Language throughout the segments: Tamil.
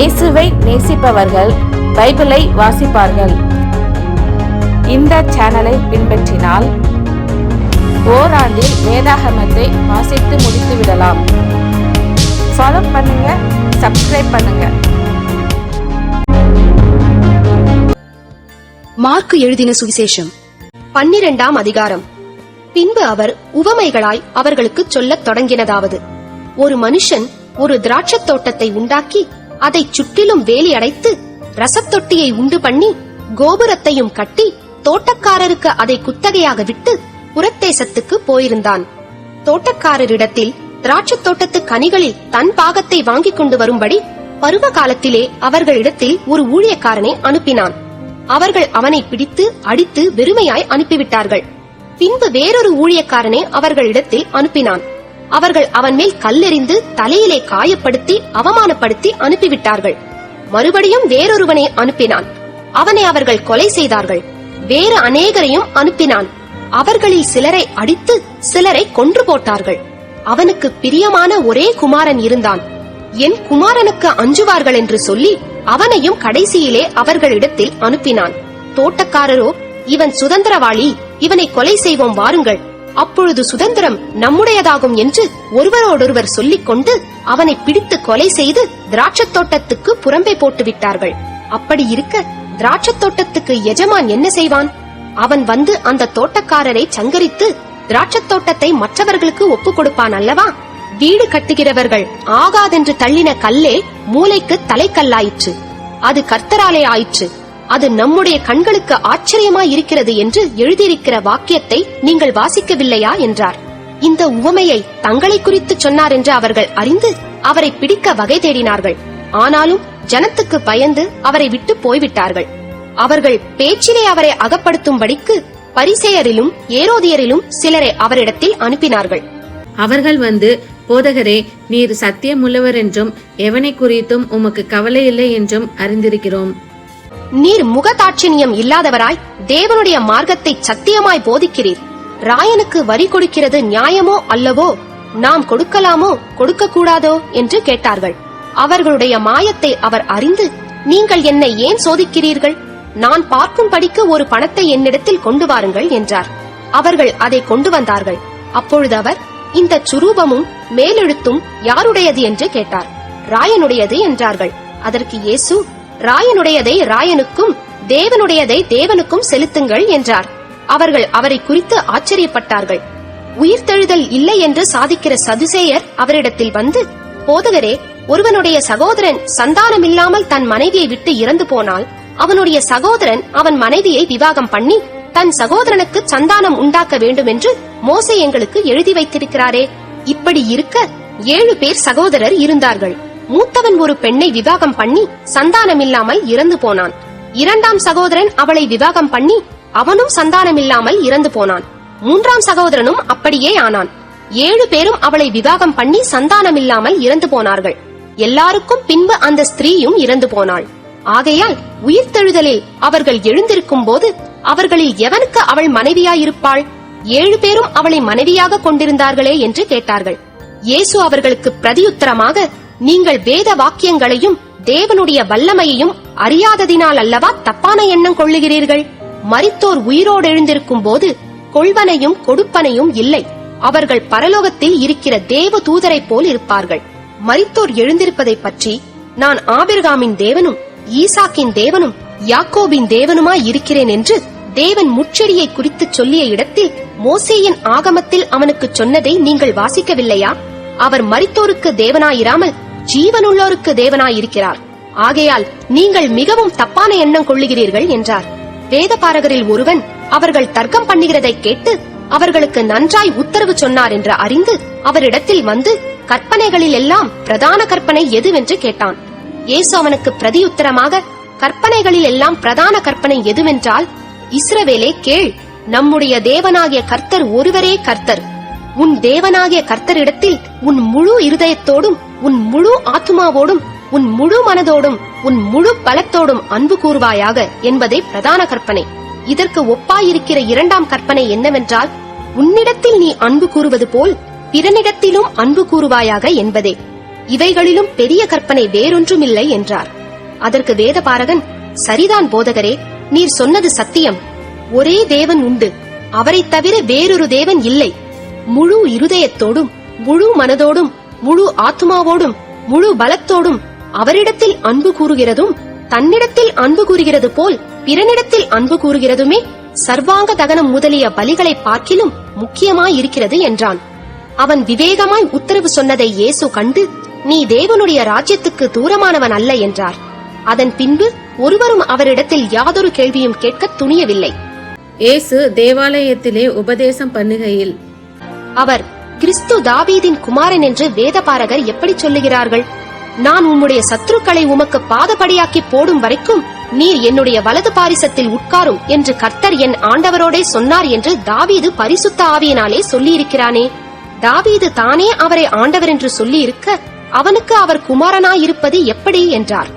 இயேசுவை நேசிப்பவர்கள் பைபிளை வாசிப்பார்கள். இந்த சேனலை பின்பற்றினால் ஓராண்டில் வேதாகமத்தை வாசித்து முடித்து விடலாம். ஃபாலோ பண்ணுங்க, சப்ஸ்கிரைப் பண்ணுங்க. மார்க்கு எழுதின சுவிசேஷம் 12ஆம் அதிகாரம். பின்பு அவர் உவமைகளாய் அவர்களுக்கு சொல்லத் தொடங்கினதாவது: ஒரு மனுஷன் ஒரு திராட்சத் தோட்டத்தை உண்டாக்கி அதைச் சுற்றிலும் வேலி அடைத்து ரசத்தொட்டியை உண்டு பண்ணி கோபுரத்தையும் கட்டி தோட்டக்காரருக்கு அதை குத்தகையாக விட்டு புறத்தேசத்துக்கு போயிருந்தான். தோட்டக்காரரிடத்தில் திராட்சத் தோட்டத்து கனிகளில் தன் பாகத்தை வாங்கிக் கொண்டு வரும்படி பருவ காலத்திலே அவர்களிடத்தில் ஒரு ஊழியக்காரனை அனுப்பினான். அவர்கள் அவனை பிடித்து அடித்து வெறுமையாய் அனுப்பிவிட்டார்கள். பின்பு வேறொரு ஊழியக்காரனை அவர்களிடத்தில் அனுப்பினான். அவர்கள் அவன் மேல் கல்லெறிந்து தலையிலே காயப்படுத்தி அவமானப்படுத்தி அனுப்பிவிட்டார்கள். மறுபடியும் வேறொருவனை அனுப்பினான். அவனை அவர்கள் கொலை செய்தார்கள். வேறு அநேகரையும் அனுப்பினான். அவர்களில் சிலரை அடித்து சிலரை கொன்று போட்டார்கள். அவனுக்கு பிரியமான ஒரே குமாரன் இருந்தான். என் குமாரனுக்கு அஞ்சுவார்கள் என்று சொல்லி அவனையும் கடைசியிலே அவர்களிடத்தில் அனுப்பினான். தோட்டக்காரரோ, இவன் சுதந்திரவாளி, இவனை கொலை செய்வோம் வாருங்கள், அப்பொழுது சுதந்திரம் நம்முடையதாகும் என்று ஒருவரோடொருவர் சொல்லிக் கொண்டு அவனை பிடித்து கொலை செய்து திராட்சத் தோட்டத்துக்கு புறம்பே போட்டு விட்டார்கள். அப்படி இருக்க திராட்சத் தோட்டத்துக்கு எஜமான் என்ன செய்வான்? அவன் வந்து அந்த தோட்டக்காரரை சங்கரித்து திராட்சத் தோட்டத்தை மற்றவர்களுக்கு ஒப்புக் கொடுப்பான் அல்லவா? வீடு கட்டுகிறவர்கள் ஆகாதென்று தள்ளின கல்லே மூலைக்கு தலைக்கல்லாயிற்று. அது கர்த்தராலே ஆயிற்று. அது நம்முடைய கண்களுக்கு ஆச்சரியமாய் இருக்கிறது என்று எழுதியிருக்கிற வாக்கியத்தை நீங்கள் வாசிக்கவில்லையா என்றார். இந்த உவமையை தங்களை குறித்து சொன்னார் என்று அவர்கள் அறிந்து அவரை பிடிக்க வகை தேடினார்கள். ஆனாலும் ஜனத்துக்கு பயந்து அவரை விட்டு போய்விட்டார்கள். அவர்கள் பேச்சிலே அவரை அகப்படுத்தும்படிக்கு பரிசேயரிலும் ஏரோதியரிலும் சிலரை அவரிடத்தில் அனுப்பினார்கள். அவர்கள் வந்து, போதகரே, நீர் சத்தியமுள்ளவர் என்றும் எவனை குறித்தும் உமக்கு கவலை இல்லை என்றும் அறிந்திருக்கிறோம். நீர் முகதாட்சணியம் இல்லாதவராய் தேவனுடைய மார்க்கத்தை சத்தியமாய் போதிக்கிறீர். ராயனுக்கு வரி கொடுக்கிறது நியாயமோ அல்லவோ? நாம் கொடுக்கலாமோ கொடுக்க கூடாதோ என்று கேட்டார்கள். அவர்களுடைய மாயத்தை அவர் அறிந்து, நீங்கள் என்னை ஏன் சோதிக்கிறீர்கள்? நான் பார்க்கும்படிக்கு ஒரு பணத்தை என்னிடத்தில் கொண்டு வாருங்கள் என்றார். அவர்கள் அதை கொண்டு வந்தார்கள். அப்பொழுது அவர், இந்த சுரூபமும் மேலெழுத்தும் யாருடையது என்று கேட்டார். ராயனுடையது என்றார்கள். அதற்கு இயேசு, ராயனுடையதை ராயனுக்கும் தேவனுடையதை தேவனுக்கும் செலுத்துங்கள் என்றார். அவர்கள் அவரை குறித்து ஆச்சரியப்பட்டார்கள். உயிர்த்தெழுதல் இல்லை என்று சாதிக்கிற சதுசேயர் அவரிடத்தில் வந்து, போதகரே, ஒருவனுடைய சகோதரன் சந்தானமில்லாமல் தன் மனைவியை விட்டு இறந்து போனால் அவனுடைய சகோதரன் அவன் மனைவியை விவாகம் பண்ணி தன் சகோதரனுக்கு சந்தானம் உண்டாக்க வேண்டும் என்று மோசே எங்களுக்கு எழுதி வைத்திருக்கிறாரே. இப்படி இருக்க 7 பேர் சகோதரர் இருந்தார்கள். மூத்தவன் ஒரு பெண்ணை விவாகம் பண்ணி சந்தானமில்லாமல் இறந்து போனான். 2ஆம் சகோதரன் அவளை விவாகம் பண்ணி அவனும் சந்தானமில்லாமல் இறந்து போனான். 3ஆம் சகோதரனும் அப்படியே ஆனான். 7 பேரும் அவளை விவாகம் பண்ணி சந்தானமில்லாமல் இறந்து போனார்கள். எல்லாருக்கும் பின்பு அந்த ஸ்திரீயும் இறந்து போனாள். ஆகையால் உயிர்த்தெழுதலில் அவர்கள் எழுந்திருக்கும் போது அவர்களில் எவனுக்கு அவள் மனைவியாயிருப்பாள்? 7 பேரும் அவளை மனைவியாக கொண்டிருந்தார்களே என்று கேட்டார்கள். இயேசு அவர்களுக்கு பிரதியுத்தரமாக, நீங்கள் வேத வாக்கியங்களையும் தேவனுடைய வல்லமையையும் அறியாததினால் அல்லவா தப்பான எண்ணம் கொள்ளுகிறீர்கள்? மரித்தோர் உயிரோடு எழுந்திருக்கும் போது கொள்வனையும் கொடுப்பனையும் இல்லை. அவர்கள் பரலோகத்தில் இருக்கிற தேவ தூதரை போல் இருப்பார்கள். மரித்தோர் எழுந்திருப்பதை பற்றி, நான் ஆபிரகாமின் தேவனும் ஈசாக்கின் தேவனும் யாக்கோபின் தேவனுமாய் இருக்கிறேன் என்று தேவன் முட்செடியை குறித்து சொல்லிய இடத்தில் மோசேயின் ஆகமத்தில் அவனுக்கு சொன்னதை நீங்கள் வாசிக்கவில்லையா? அவர் மரித்தோருக்கு தேவனாயிராமல் ஜீவனுள்ளோருக்கு தேவனாயிருக்கிறார். ஆகையால் நீங்கள் மிகவும் தப்பான எண்ணம் கொள்ளுகிறீர்கள் என்றார். வேதபாரகரில் ஒருவன் அவர்கள் தர்க்கம் பண்ணுகிறதை கேட்டு அவர்களுக்கு நன்றாய் உத்தரவு சொன்னார் என்று அறிந்து அவரிடத்தில் வந்து, கற்பனைகளில் எல்லாம் பிரதான கற்பனை எதுவென்று கேட்டான். இயேசு அவனுக்கு பிரதியுத்தரமாக, கற்பனைகளில் எல்லாம் பிரதான கற்பனை எதுவென்றால், இஸ்ரவேலே கேள், நம்முடைய தேவனாகிய கர்த்தர் ஒருவரே கர்த்தர். உன் தேவனாகிய கர்த்தரிடத்தில் உன் முழு இருதயத்தோடும் உன் முழு ஆத்துமாவோடும் உன் முழு மனதோடும் உன் முழு பலத்தோடும் அன்பு கூறுவாயாக என்பதே பிரதான கற்பனை. இதற்கு ஒப்பாயிருக்கிற 2ஆம் கற்பனை என்னவென்றால், உன்னிடத்தில் நீ அன்பு கூறுவது போல் பிறனிடத்திலும் அன்பு கூறுவாயாக என்பதே. இவைகளிலும் பெரிய கற்பனை வேறொன்றுமில்லை என்றார். அதற்கு வேதபாரகன், சரிதான் போதகரே, நீர் சொன்னது சத்தியம். ஒரே தேவன் உண்டு, அவரைத் தவிர வேறொரு தேவன் இல்லை. முழு இருதயத்தோடும் முழு மனதோடும் முழு ஆத்மாவோடும் முழு பலத்தோடும் அவரிடத்தில் அன்பு கூறுகிறதும் தன்னிடத்தில் அன்பு கூறுகிறது போல் பிறனிடத்தில் அன்பு கூறுகிறதுமே சர்வாங்க தகனம் முதலிய பலிகளை பார்க்கிலும் முக்கியமாயிருக்கிறது என்றான். அவன் விவேகமாய் உத்தரவு சொன்னதை இயேசு கண்டு, நீ தேவனுடைய ராஜ்யத்துக்கு தூரமானவன் அல்ல என்றார். அதன் பின்பு ஒருவரும் அவரிடத்தில் யாதொரு கேள்வியும் கேட்க துணியவில்லை. இயேசு தேவாலயத்திலே உபதேசம் பண்ணுகையில், அவர், கிறிஸ்து தாவீதின் குமாரன் என்று வேதபாரகர் எப்படி சொல்லுகிறார்கள்? நான் உம்முடைய சத்துருக்களை உமக்கு பாதபடியாக்கி போடும் வரைக்கும் நீர் என்னுடைய வலது பாரிசத்தில் உட்காரும் என்று கர்த்தர் என் ஆண்டவரோடே சொன்னார் என்று தாவீது பரிசுத்த ஆவியினாலே சொல்லியிருக்கிறானே. தாவீது தானே அவரை ஆண்டவர் என்று சொல்லி இருக்க அவனுக்கு அவர் குமாரனாயிருப்பது எப்படி என்றார்.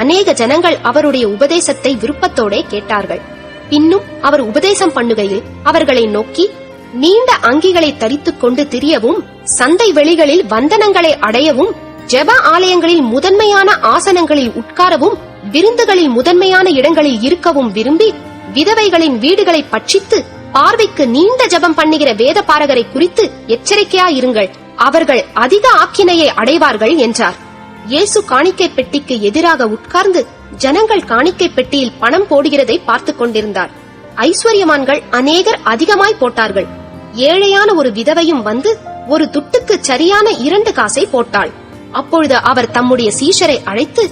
அநேக ஜனங்கள் அவருடைய உபதேசத்தை விருப்பத்தோடே கேட்டார்கள். பின்னும் அவர் உபதேசம் பண்ணுகையில் அவர்களை நோக்கி, நீண்ட அங்கிகளை தரித்துக் கொண்டு திரியவும், சந்தை வெளிகளில் வந்தனங்களை அடையவும், ஜெப ஆலயங்களில் முதன்மையான ஆசனங்களில் உட்காரவும், விருந்துகளில் முதன்மையான இடங்களில் இருக்கவும் விரும்பி, விதவைகளின் வீடுகளை பட்சித்து பார்வைக்கு நீண்ட ஜெபம் பண்ணுகிற வேத பாரகரை குறித்து எச்சரிக்கையாயிருங்கள், அவர்கள் அதிக ஆக்கினையை அடைவார்கள் என்றார். இயேசு காணிக்கை பெட்டிக்கு எதிராக உட்கார்ந்து ஜனங்கள் காணிக்கை பெட்டியில் பணம் போடுகிறதை பார்த்துக் கொண்டிருந்தார். ஐஸ்வர்யமான்கள் அநேகர் அதிகமாய் போட்டார்கள். ஏழையான ஒரு விதவையும் வந்து ஒரு துட்டுக்கு சரியான 2 காசை போட்டாள். அப்பொழுது அவர் தம்முடைய சீஷரை அழைத்து,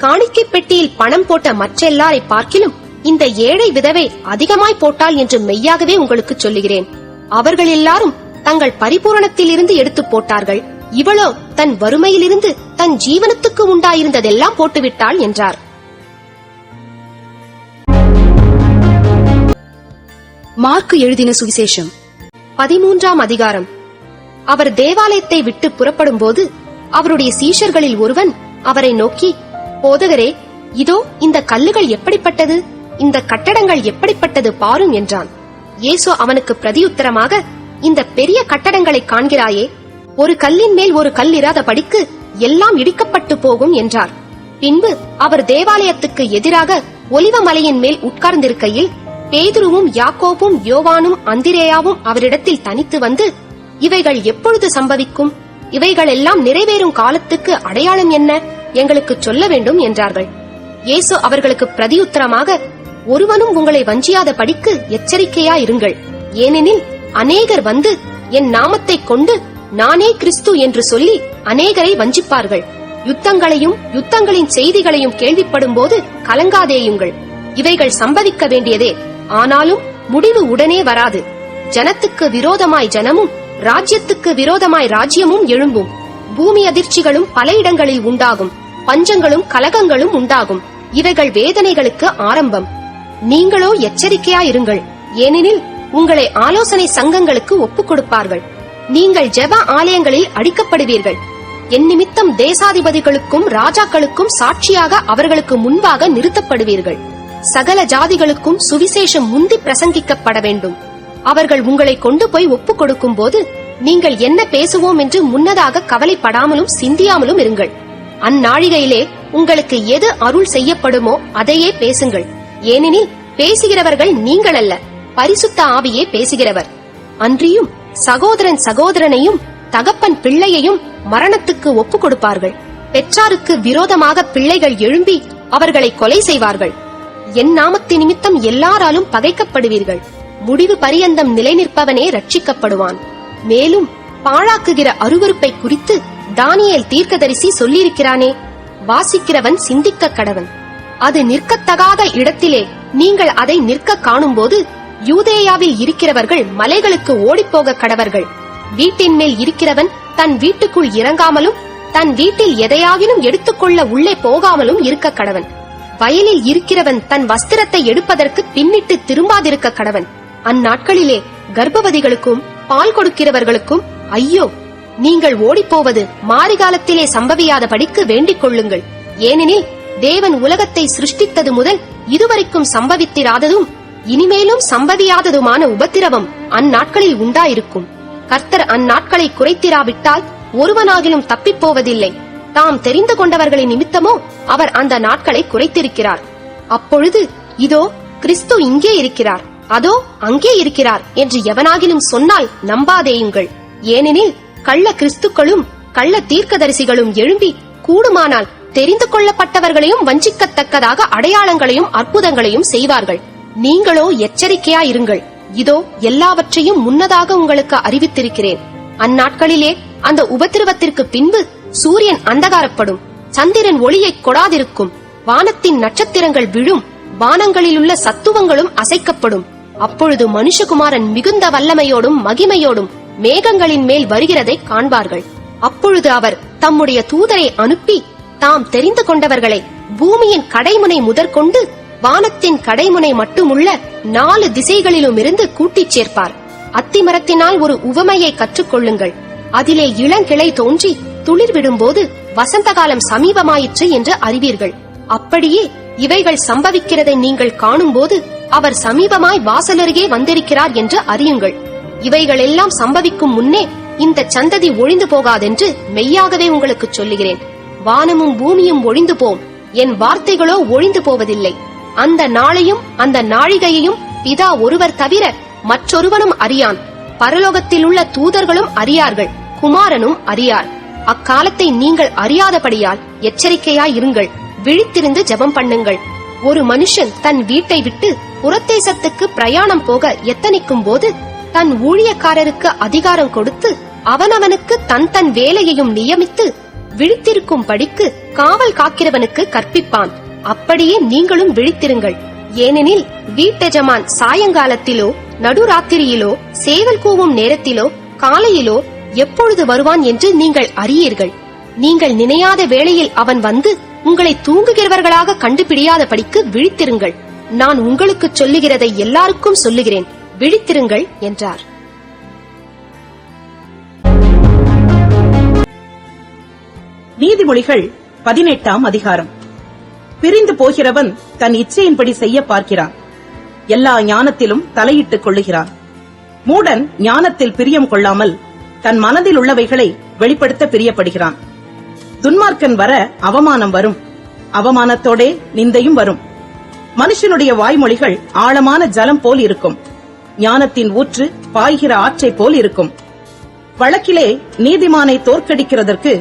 காணிக்கை பெட்டியில் பணம் போட்ட மற்றெல்லாரை பார்க்கிலும் இந்த ஏழை விதவை அதிகமாய் போட்டாள் என்று மெய்யாகவே உங்களுக்கு சொல்லுகிறேன். அவர்கள் எல்லாரும் தங்கள் பரிபூரணத்திலிருந்து எடுத்து போட்டார்கள், இவளோ தன் வறுமையிலிருந்து தன் ஜீவனத்துக்கு உண்டாயிருந்ததெல்லாம் போட்டுவிட்டாள் என்றார். மார்க்கு எழுதின சுவிசேஷம் 13ஆம் அதிகாரம். அவர் தேவாலயத்தை விட்டு புறப்படும் போது அவருடைய சீஷர்களில் ஒருவன் அவரை நோக்கி, போதகரே, இதோ இந்த கல்லுகள் எப்படிப்பட்டது, இந்த கட்டடங்கள் எப்படிப்பட்டது பாரும் என்றான். இயேசு அவனுக்கு பிரதியுத்தரமாக, இந்த பெரிய கட்டடங்களை காண்கிறாயே, ஒரு கல்லின் மேல் ஒரு கல் இராதபடிக்கு எல்லாம் இடிக்கப்பட்டு போகும் என்றார். பின்பு அவர் தேவாலயத்துக்கு எதிராக ஒலிவ மலையின் மேல் உட்கார்ந்திருக்கையில் பேதுருவும் யாக்கோபும் யோவானும் அந்திரேயாவும் அவரிடத்தில் தனித்து வந்து, இவைகள் எப்பொழுது சம்பவிக்கும், இவைகள் எல்லாம் நிறைவேறும் காலத்துக்கு அடையாளம் என்ன, எங்களுக்கு சொல்ல வேண்டும் என்றார்கள். இயேசு அவர்களுக்கு பிரதியுத்தரமாக, ஒருவனும் உங்களை வஞ்சியாத படிக்கு எச்சரிக்கையாயிருங்கள். ஏனெனில் அநேகர் வந்து என் நாமத்தை கொண்டு நானே கிறிஸ்து என்று சொல்லி அநேகரை வஞ்சிப்பார்கள். யுத்தங்களையும் யுத்தங்களின் செய்திகளையும் கேள்விப்படும் போது கலங்காதேயுங்கள். இவைகள் சம்பவிக்க வேண்டியதே, ஆனாலும் முடிவு உடனே வராது. ஜனத்துக்கு விரோதமாய் ஜனமும் ராஜ்யத்துக்கு விரோதமாய் ராஜ்யமும் எழும்பும். பூமி அதிர்ச்சிகளும் பல இடங்களில் உண்டாகும், பஞ்சங்களும் கலகங்களும் உண்டாகும். இவைகள் வேதனைகளுக்கு ஆரம்பம். நீங்களோ எச்சரிக்கையாயிருங்கள், ஏனெனில் உங்களை ஆலோசனை சங்கங்களுக்கு ஒப்புக் கொடுப்பார்கள். நீங்கள் ஜெப ஆலயங்களில் அடிக்கப்படுவீர்கள். என் நிமித்தம் தேசாதிபதிகளுக்கும் ராஜாக்களுக்கும் சாட்சியாக அவர்களுக்கு முன்பாக நிறுத்தப்படுவீர்கள். சகல ஜாதிகளுக்கும் சுவிசேஷம் முந்தி பிரசங்கிக்கப்பட வேண்டும். அவர்கள் உங்களை கொண்டு போய் ஒப்புக் கொடுக்கும் போது நீங்கள் என்ன பேசுவோம் என்று முன்னதாக கவலைப்படாமலும் சிந்தியாமலும் இருங்கள். அந்நாழிகையிலே உங்களுக்கு எது அருள் செய்யப்படுமோ அதையே பேசுங்கள். ஏனெனில் பேசுகிறவர்கள் நீங்கள் அல்ல, பரிசுத்த ஆவியே பேசுகிறவர். அன்றியும் சகோதரன் சகோதரனையும் தகப்பன் பிள்ளையையும் மரணத்துக்கு ஒப்புக் கொடுப்பார்கள். பெற்றாருக்கு விரோதமாக பிள்ளைகள் எழும்பி அவர்களை கொலை செய்வார்கள். என் நாமத்து நிமித்தம் எல்லாராலும் பகைக்கப்படுவீர்கள். முடிவு பரியந்தம் நிலை நிற்பவனே ரட்சிக்கப்படுவான். மேலும் பாழாக்குகிற அருவருப்பை குறித்து தானியேல் தீர்க்கதரிசி சொல்லியிருக்கிறானே, வாசிக்கிறவன் சிந்திக்க கடவன். அது நிற்கத்தகாத இடத்திலே நீங்கள் அதை நிற்க காணும் போது யூதேயாவில் இருக்கிறவர்கள் மலைகளுக்கு ஓடிப்போக கடவர்கள். வீட்டின் மேல் இருக்கிறவன் தன் வீட்டுக்குள் இறங்காமலும் தன் வீட்டில் எதையாகிலும் எடுத்துக்கொள்ள உள்ளே போகாமலும் இருக்க கடவன். வயலில் இருக்கிறவன் தன் வஸ்திரத்தை எடுப்பதற்கு பின்னிட்டு திரும்பாதிருக்க கடவன். அந்நாட்களிலே கர்ப்பவதிகளுக்கும் பால் கொடுக்கிறவர்களுக்கும் ஐயோ! நீங்கள் ஓடிப்போவது மாரிகாலத்திலே சம்பவியாதபடிக்கு வேண்டிக் கொள்ளுங்கள். ஏனெனில் தேவன் உலகத்தை சிருஷ்டித்தது முதல் இதுவரைக்கும் சம்பவித்திராததும் இனிமேலும் சம்பவியாததுமான உபத்திரவம் அந்நாட்களில் உண்டாயிருக்கும். கர்த்தர் அந்நாட்களை குறைத்திராவிட்டால் ஒருவனாகிலும் தப்பிப்போவதில்லை. தாம் தெரிந்து கொண்டவர்களின் நிமித்தமோ அவர் அந்த நாட்களை குறைத்திருக்கிறார். அப்பொழுது இதோ கிறிஸ்து இங்கே இருக்கிறார், அதோ அங்கே இருக்கிறார் என்று எவனாகிலும் சொன்னால் நம்பாதேயுங்கள். ஏனெனில் கள்ள கிறிஸ்துக்களும் கள்ள தீர்க்கதரிசிகளும் எழும்பி கூடுமானால் தெரிந்து கொள்ளப்பட்டவர்களையும் வஞ்சிக்கத்தக்கதாக அடையாளங்களையும் அற்புதங்களையும் செய்வார்கள். நீங்களோ எச்சரிக்கையாயிருங்கள். இதோ எல்லாவற்றையும் முன்னதாக உங்களுக்கு அறிவித்திருக்கிறேன். அந்நாட்களிலே அந்த உபத்திரவத்திற்கு பின்பு சூரியன் அந்தகாரப்படும், சந்திரன் ஒளியை கொடாதிருக்கும், வானத்தின் நட்சத்திரங்கள் விழும், வானங்களிலுள்ள சத்துவங்களும் அசைக்கப்படும். அப்பொழுது மனுஷகுமாரன் மிகுந்த வல்லமையோடும் மகிமையோடும் மேகங்களின் மேல் வருகிறதை காண்பார்கள். அப்பொழுது அவர் தம்முடைய தூதரை அனுப்பி தாம் தெரிந்து கொண்டவர்களை பூமியின் கடைமுனை முதற்கொண்டு வானத்தின் கடைமுனை மட்டுமுள்ள 4 திசைகளிலும் இருந்து கூட்டிச் சேர்ப்பார். அத்திமரத்தினால் ஒரு உவமையை கற்றுக்கொள்ளுங்கள். அதிலே இளங்கிளை தோன்றி துளிர் விடும்போது வசந்த காலம் சமீபமாயிற்று என்று அறிவீர்கள். அப்படியே இவைகள் சம்பவிக்கிறதை நீங்கள் காணும்போது அவர் சமீபமாய் வாசலருகே வந்திருக்கிறார் என்று அறியுங்கள். இவைகள் எல்லாம் சம்பவிக்கும் முன்னே இந்த சந்ததி ஒழிந்து போகாதென்று மெய்யாகவே உங்களுக்கு சொல்லுகிறேன். வானமும் பூமியும் ஒழிந்து போம், என் வார்த்தைகளோ ஒழிந்து போவதில்லை. அந்த நாளையும் அந்த நாழிகையையும் பிதா ஒருவர் தவிர மற்றொருவனும் அறியான். பரலோகத்தில் உள்ள தூதர்களும் அறியார்கள், குமாரனும் அறியார். அக்காலத்தை நீங்கள் அறியாதபடியால் எச்சரிக்கையாயிருங்கள், விழித்திருந்து ஜெபம் பண்ணுங்கள். ஒரு மனுஷன் தன் வீட்டை விட்டு புறத்தேசத்துக்கு பிரயாணம் போக எத்தனிக்கும் போது தன் ஊழியக்காரருக்கு அதிகாரம் கொடுத்து அவனவனுக்கு தன் தன் வேலையையும் நியமித்து விழித்திருக்கும் படிக்கு காவல் காக்கிறவனுக்கு கற்பிப்பான். அப்படியே நீங்களும் விழித்திருங்கள். ஏனெனில் வீட்டெஜமான் சாயங்காலத்திலோ நடுராத்திரியிலோ சேவல் கூவும் நேரத்திலோ காலையிலோ எப்பொழுது வருவான் என்று நீங்கள் அறியீர்கள். நீங்கள் நினையாத வேளையில் அவன் வந்து உங்களை தூங்குகிறவர்களாக கண்டுபிடியாதபடிக்கு விழித்திருங்கள். நான் உங்களுக்கு சொல்லுகிறதை எல்லாருக்கும் சொல்லுகிறேன், விழித்திருங்கள் என்றார். நீதிமொழிகள் 18ஆம் அதிகாரம். பிரிந்து போகிறவன் தன் இச்சையின்படி செய்ய பார்க்கிறான், எல்லா ஞானத்திலும் தலையிட்டுக் கொள்ளுகிறான். மூடன் ஞானத்தில் பிரியம் கொள்ளாமல் தன் மனதில் உள்ளவைகளை வெளிப்படுத்த பிரியப்படுகிறான். துன்மார்க்கன் வர அவமானம் வரும், அவமானத்தோடே நிந்தையும் வரும். மனுஷனுடைய வாய்மொழிகள் ஆழமான ஜலம் போல் இருக்கும், ஞானத்தின் ஊற்று பாய்கிற ஆற்றை போல் இருக்கும். வழக்கிலே நீதிமானை தோற்கடிக்கிறதற்கு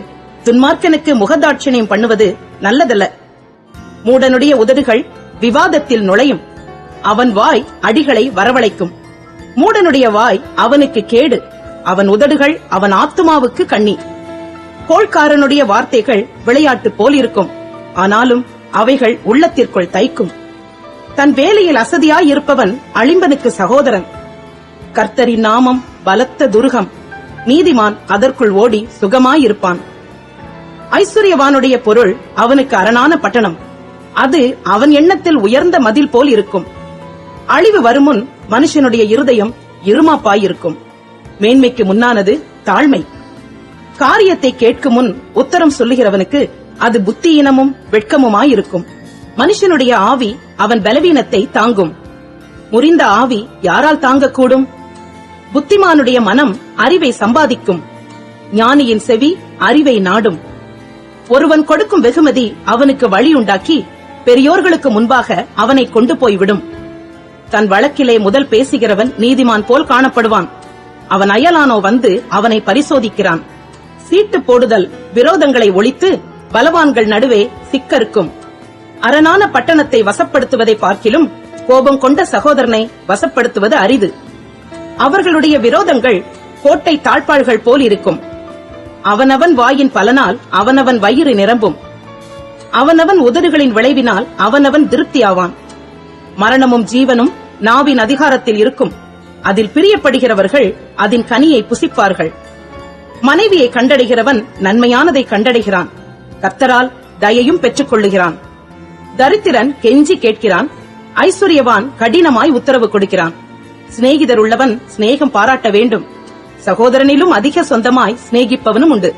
துன்மார்க்கனுக்கு முகதாட்சணியம் பண்ணுவது நல்லதல்ல. மூடனுடைய உதடுகள் விவாதத்தில் நுழையும், அவன் வாய் அடிகளை வரவழைக்கும். மூடனுடைய வாய் அவனுக்கு கேடு, அவன் உதடுகள் அவன் ஆத்துமாவுக்கு கண்ணி. கோள்காரனுடைய வார்த்தைகள் விளையாட்டு போல் இருக்கும், ஆனாலும் அவைகள் உள்ளத்திற்குள் தைக்கும். தன் வேலையில் அசதியாயிருப்பவன் அழிம்பனுக்கு சகோதரன். கர்த்தரின் நாமம் பலத்த துருகம், நீதிமான் அதற்குள் ஓடி சுகமாயிருப்பான். ஐஸ்வர்யவானுடைய பொருள் அவனுக்கு அரணான பட்டணம், அது அவன் எண்ணத்தில் உயர்ந்த மதில் போல் இருக்கும். அழிவு வருமுன் மனுஷனுடைய இருதயம் இருமாப்பாயிருக்கும், மேன்மைக்கு முன்னானது தாழ்மை. காரியத்தை கேட்கும் முன் உத்தரம் சொல்லுகிறவனுக்கு அது புத்தியீனமும் வெட்கமுமாயிருக்கும். மனுஷனுடைய ஆவி அவன் பலவீனத்தை தாங்கும், முறிந்த ஆவி யாரால் தாங்கக்கூடும்? புத்திமானுடைய மனம் அறிவை சம்பாதிக்கும், ஞானியின் செவி அறிவை நாடும். ஒருவன் கொடுக்கும் வெகுமதி அவனுக்கு வழியுண்டாக்கி பெரியோர்களுக்கு முன்பாக அவனை கொண்டு போய்விடும். தன் வழக்கிலே முதல் பேசுகிறவன் நீதிமான் போல் காணப்படுவான், அவன் அயலானோ வந்து அவனை பரிசோதிக்கிறான். சீட்டு போடுதல் விரோதங்களை ஒழித்து பலவான்கள் நடுவே சிக்கருக்கும். அரணான பட்டணத்தை வசப்படுத்துவதை பார்க்கிலும் கோபம் கொண்ட சகோதரனை வசப்படுத்துவது அரிது. அவர்களுடைய விரோதங்கள் கோட்டை தாழ்பாள்கள் போல் இருக்கும். அவனவன் வாயின் பலனால் அவனவன் வயிறு நிரம்பும், அவனவன் உதடுகளின் விளைவினால் அவனவன் திருப்தியாவான். மரணமும் ஜீவனும் நாவின் அதிகாரத்தில் இருக்கும், அதில் பிரியப்படுகிறவர்கள் அதன் கனியை புசிப்பார்கள். மனைவியை கண்டடைகிறவன் நன்மையானதை கண்டடைகிறான், கர்த்தரால் தயையும் பெற்றுக் கொள்ளுகிறான். தரித்திரன் கெஞ்சி கேட்கிறான், ஐஸ்வர்யவான் கடினமாய் உத்தரவு கொடுக்கிறான். சிநேகிதர் உள்ளவன் சிநேகம் பாராட்ட வேண்டும், சகோதரனிலும் அதிக சொந்தமாய் சிநேகிப்பவனும் உண்டு.